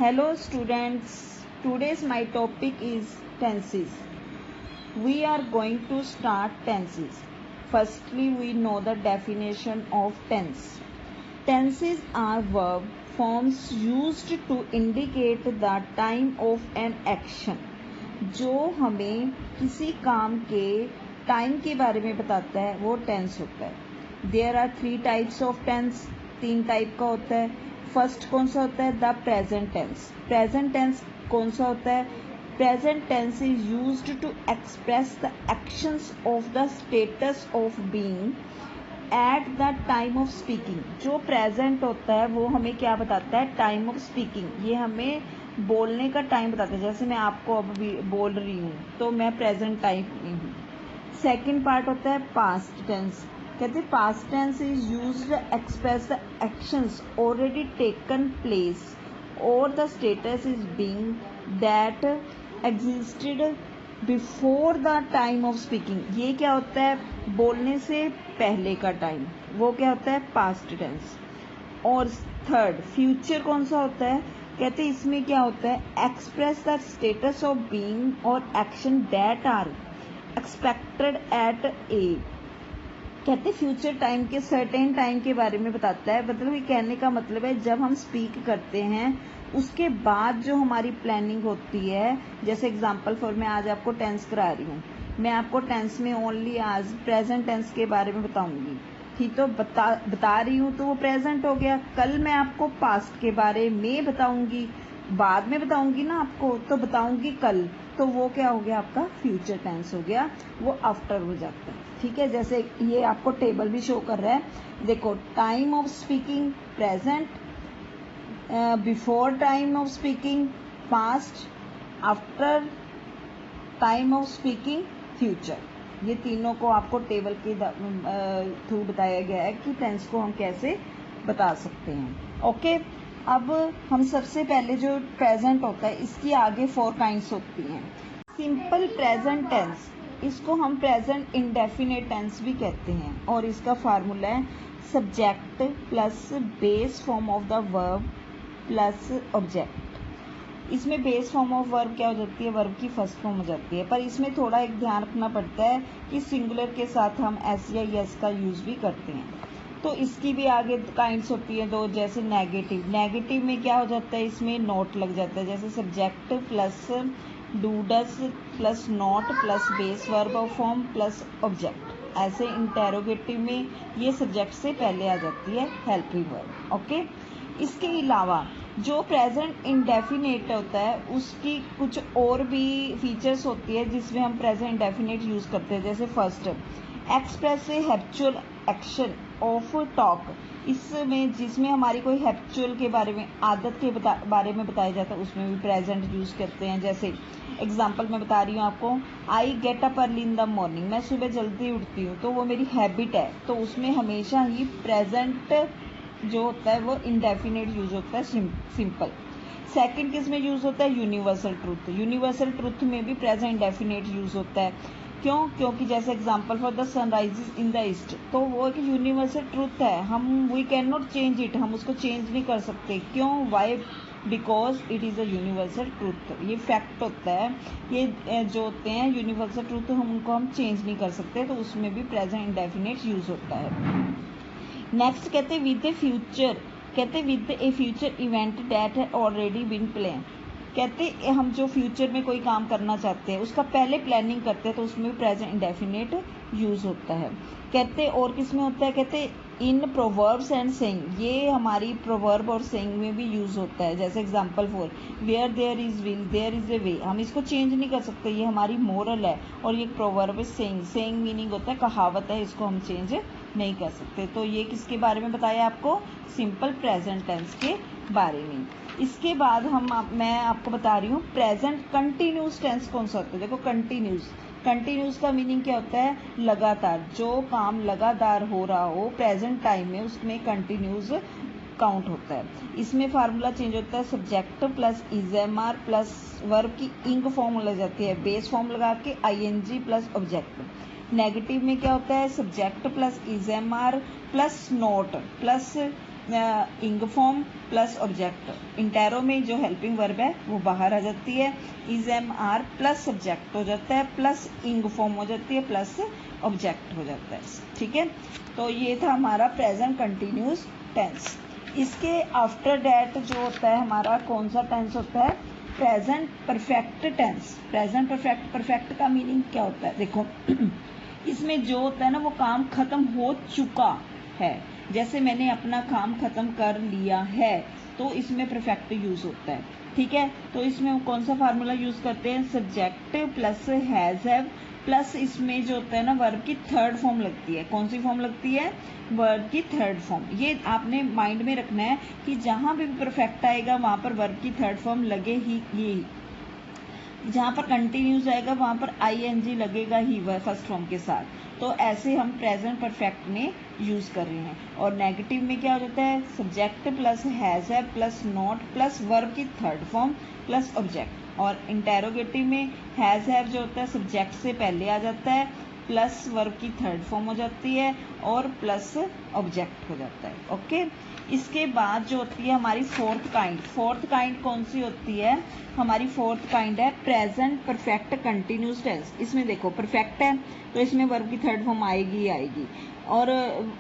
Hello students, today's my topic is tenses. We are going to start tenses. Firstly, we know the definition of tense. Tenses are verb forms used to indicate the time of an action. जो हमें किसी काम के time के बारे में बताता है वो टेंस होता है. There are 3 types of tense. 3 type का होता है. फर्स्ट कौन सा होता है? The present tense. Present tense कौन सा होता है? Present tense is used to express the actions of the status of being at the time of speaking. जो प्रेजेंट होता है वो हमें क्या बताता है? Time of speaking. ये हमें बोलने का टाइम बताता है. जैसे मैं आपको अब भी बोल रही हूँ तो मैं प्रेजेंट टाइम में हूँ. सेकेंड पार्ट होता है पास्ट टेंस. कहते हैं past tense is used express the actions already taken place और the status is being that existed before the time of speaking. ये क्या होता है? बोलने से पहले का टाइम. वो क्या होता है? Past tense. और थर्ड फ्यूचर कौन सा होता है? कहते हैं इसमें क्या होता है? Express the status of being और action that are expected at a. कहते फ्यूचर टाइम के सर्टेन टाइम के बारे में बताता है. मतलब ये कहने का मतलब है जब हम स्पीक करते हैं उसके बाद जो हमारी प्लानिंग होती है. जैसे एग्जांपल फॉर मैं आज आपको टेंस करा रही हूँ. मैं आपको टेंस में ओनली आज प्रेजेंट टेंस के बारे में बताऊंगी. ठीक, तो बता रही हूँ तो वो प्रेजेंट हो गया. कल मैं आपको पास्ट के बारे में बताऊंगी, बाद में बताऊंगी ना आपको, तो बताऊंगी कल, तो वो क्या हो गया? आपका फ्यूचर टेंस हो गया. वो आफ्टर हो जाता है. ठीक है, जैसे ये आपको टेबल भी शो कर रहा है. देखो, time of speaking present, before time of speaking past, after time of speaking future. ये तीनों को आपको टेबल के थ्रू बताया गया है कि टेंस को हम कैसे बता सकते हैं. ओके, अब हम सबसे पहले जो प्रेजेंट होता है इसकी आगे 4 काइंड्स होती हैं. सिंपल प्रेजेंट टेंस, इसको हम प्रेजेंट इंडेफिनेट टेंस भी कहते हैं. और इसका फार्मूला है subject plus base form of the verb plus object. इसमें बेस फॉर्म ऑफ वर्ब क्या हो जाती है? वर्ब की फर्स्ट फॉर्म हो जाती है. पर इसमें थोड़ा एक ध्यान रखना पड़ता है कि सिंगुलर के साथ हम एस या यस का यूज भी करते हैं. तो इसकी भी आगे काइंड्स होती है 2. जैसे नेगेटिव. नेगेटिव में क्या हो जाता है? इसमें नोट लग जाता है. जैसे subject plus do does plus not plus base verb form plus object. ऐसे इंटेरोगेटिव में ये सब्जेक्ट से पहले आ जाती है हेल्पिंग वर्ब. ओके, इसके अलावा जो प्रेजेंट इंडेफिनेट होता है उसकी कुछ और भी फीचर्स होती है जिसमें हम प्रेजेंट इंडेफिनेट यूज करते हैं. जैसे first express habitual action of talk. इसमें जिसमें हमारी कोई हैबिचुअल के बारे में, आदत के बारे में बताया जाता है, उसमें भी प्रेजेंट यूज करते हैं. जैसे एग्जांपल मैं बता रही हूँ आपको, I get up early in the morning. मैं सुबह जल्दी उठती हूँ तो वो मेरी हैबिट है. तो उसमें हमेशा ही प्रेजेंट जो होता है वो इंडेफिनेट यूज होता है. सिंपल. सेकंड किस में यूज होता है? Universal truth. यूनिवर्सल ट्रूथ में भी प्रेजेंट इंडेफिनेट यूज होता है. क्यों? क्योंकि जैसे example for the sunrises in the east, तो वो एक यूनिवर्सल ट्रूथ है. हम we can not change it. हम उसको चेंज नहीं कर सकते. क्यों? Why? Because it is a universal truth. ये फैक्ट होता है. ये जो होते हैं यूनिवर्सल ट्रूथ, हम उनको हम चेंज नहीं कर सकते. तो उसमें भी प्रेजेंट इंडेफिनेट यूज होता है. नेक्स्ट कहते हैं विद ए फ्यूचर. कहते with A future event that है ऑलरेडी बीन प्लान. कहते हम जो फ्यूचर में कोई काम करना चाहते हैं उसका पहले प्लानिंग करते हैं तो उसमें प्रेजेंट इंडेफिनेट यूज होता है. कहते और किस में होता है? कहते इन प्रोवर्ब्स एंड सेइंग. ये हमारी प्रोवर्ब और सेइंग में भी यूज होता है. जैसे example for where there is will there is a way. हम इसको चेंज नहीं कर सकते. ये हमारी मोरल है. और ये प्रोवर्ब है सेइंग. सेइंग मीनिंग होता है कहावत है. इसको हम चेंज नहीं कर सकते. तो ये किसके बारे में बताया आपको? सिंपल प्रेजेंट टेंस के बारे में. इसके बाद मैं आपको बता रही हूँ प्रेजेंट कंटिन्यूस टेंस कौन सा होता है. देखो, कंटिन्यूस का मीनिंग क्या होता है? लगातार. जो काम लगातार हो रहा हो प्रेजेंट टाइम में उसमें कंटिन्यूस काउंट होता है. इसमें फार्मूला चेंज होता है. Subject plus is am are plus verb की इंग फॉर्म लग जाती है. बेस फॉर्म लगा के आईएनजी प्लस ऑब्जेक्ट. नेगेटिव में क्या होता है? Subject plus is am are plus not plus ing form plus object. इंटेरो में जो हेल्पिंग वर्ब है वो बाहर आ जाती है, is am are plus subject हो जाता है, प्लस इंग फॉर्म हो जाती है, प्लस ऑब्जेक्ट हो जाता है। ठीक है, तो ये था हमारा प्रेजेंट कंटिन्यूस टेंस। इसके आफ्टर डैट जो होता है हमारा कौन सा टेंस होता है? Present perfect tense. Present perfect, perfect का मीनिंग क्या होता है? देखो इसमें जो होता है ना वो काम खत्म हो चुका है। जैसे मैंने अपना काम खत्म कर लिया है तो इसमें परफेक्ट यूज होता है। ठीक है, तो इसमें कौन सा फार्मूला यूज करते हैं? Subject plus has have plus इसमें जो होता है ना वर्ब की थर्ड फॉर्म लगती है। कौन सी फॉर्म लगती है? वर्ब की थर्ड फॉर्म। ये आपने माइंड में रखना है कि जहां भी परफेक्ट आएगा वहां पर वर्ब की थर्ड फॉर्म लगे ही। ये जहाँ पर कंटिन्यूस आएगा वहां पर आईएनजी लगेगा ही फर्स्ट फॉर्म के साथ। तो ऐसे हम प्रेजेंट परफेक्ट में यूज कर रहे हैं। और नेगेटिव में क्या हो जाता है? Subject plus has have plus not plus verb की थर्ड फॉर्म प्लस ऑब्जेक्ट। और इंटेरोगेटिव में हैज हैव जो होता है सब्जेक्ट से पहले आ जाता है, प्लस वर्ब की थर्ड फॉर्म हो जाती है और प्लस ऑब्जेक्ट हो जाता है। ओके, इसके बाद जो होती है हमारी फोर्थ काइंड। फोर्थ काइंड कौन सी होती है? हमारी फोर्थ काइंड है प्रेजेंट परफेक्ट कंटिन्यूस टेंस। इसमें देखो परफेक्ट है तो इसमें वर्ब की थर्ड फॉर्म आएगी ही आएगी। और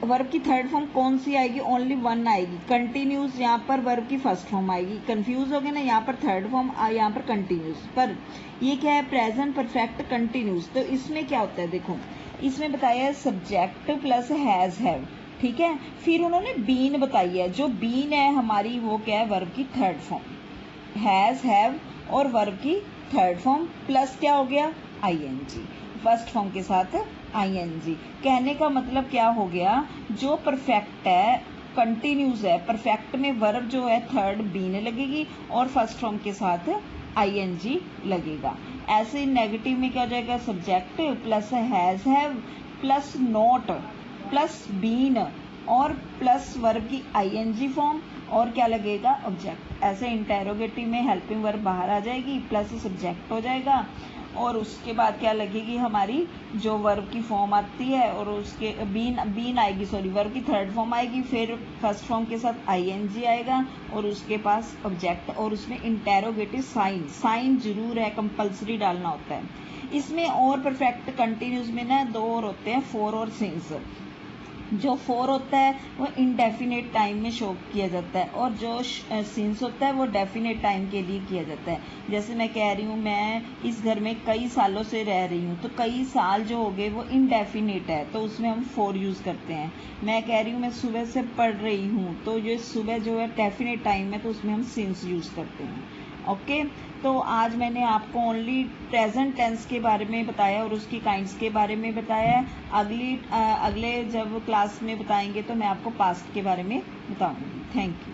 वर्ब की थर्ड फॉर्म कौन सी आएगी? ओनली वन आएगी। कंटिन्यूस यहाँ पर वर्ब की फर्स्ट फॉर्म आएगी। कंफ्यूज हो गए ना, यहाँ पर थर्ड फॉर्म यहाँ पर कंटिन्यूस। पर ये क्या है? Present perfect continuous. तो इसमें क्या होता है? देखो इसमें बताया है सब्जेक्ट प्लस हैज हैव। ठीक है, फिर उन्होंने बीन बताई है। जो बीन है हमारी वो क्या है? वर्ब की थर्ड फॉर्म। हैज हैव और वर्ब की थर्ड फॉर्म प्लस क्या हो गया? आईएनजी, फर्स्ट फॉर्म के साथ आईएनजी। कहने का मतलब क्या हो गया? जो परफेक्ट है कंटिन्यूस है, परफेक्ट में वर्ब जो है थर्ड बीन लगेगी और फर्स्ट फॉर्म के साथ आईएनजी लगेगा। ऐसे नेगेटिव में क्या हो जाएगा? Subject plus has have plus not plus been और प्लस वर्ब की आईएनजी फॉर्म और क्या लगेगा? ऑब्जेक्ट। ऐसे इंटेरोगेटिव में हेल्पिंग वर्ब बाहर आ जाएगी, प्लस सब्जेक्ट हो जाएगा और उसके बाद क्या लगेगी? हमारी जो वर्ब की फॉर्म आती है और उसके बीन आएगी, सॉरी वर्ब की थर्ड फॉर्म आएगी, फिर फर्स्ट फॉर्म के साथ आईएनजी आएगा और उसके पास ऑब्जेक्ट और उसमें इंटेरोगेटिव साइन जरूर है, कंपल्सरी डालना होता है इसमें। और परफेक्ट कंटिन्यूस में ना दो और होते हैं, फोर और सिंस। जो फोर होता है वो इनडेफिनेट टाइम में शो किया जाता है और जो सिंस होता है वो डेफिनेट टाइम के लिए किया जाता है। जैसे मैं कह रही हूँ मैं इस घर में कई सालों से रह रही हूँ, तो कई साल जो हो गए वो इनडेफिनेट है तो उसमें हम फोर यूज़ करते हैं। मैं कह रही हूँ मैं सुबह से पढ़ रही हूँ, तो ये सुबह जो है डेफिनेट टाइम है तो उसमें हम सिंस यूज़ करते हैं। ओके, तो आज मैंने आपको ओनली प्रेजेंट टेंस के बारे में बताया और उसकी काइंड्स के बारे में बताया है। अगले जब क्लास में बताएंगे तो मैं आपको पास्ट के बारे में बताऊंगी। Thank you.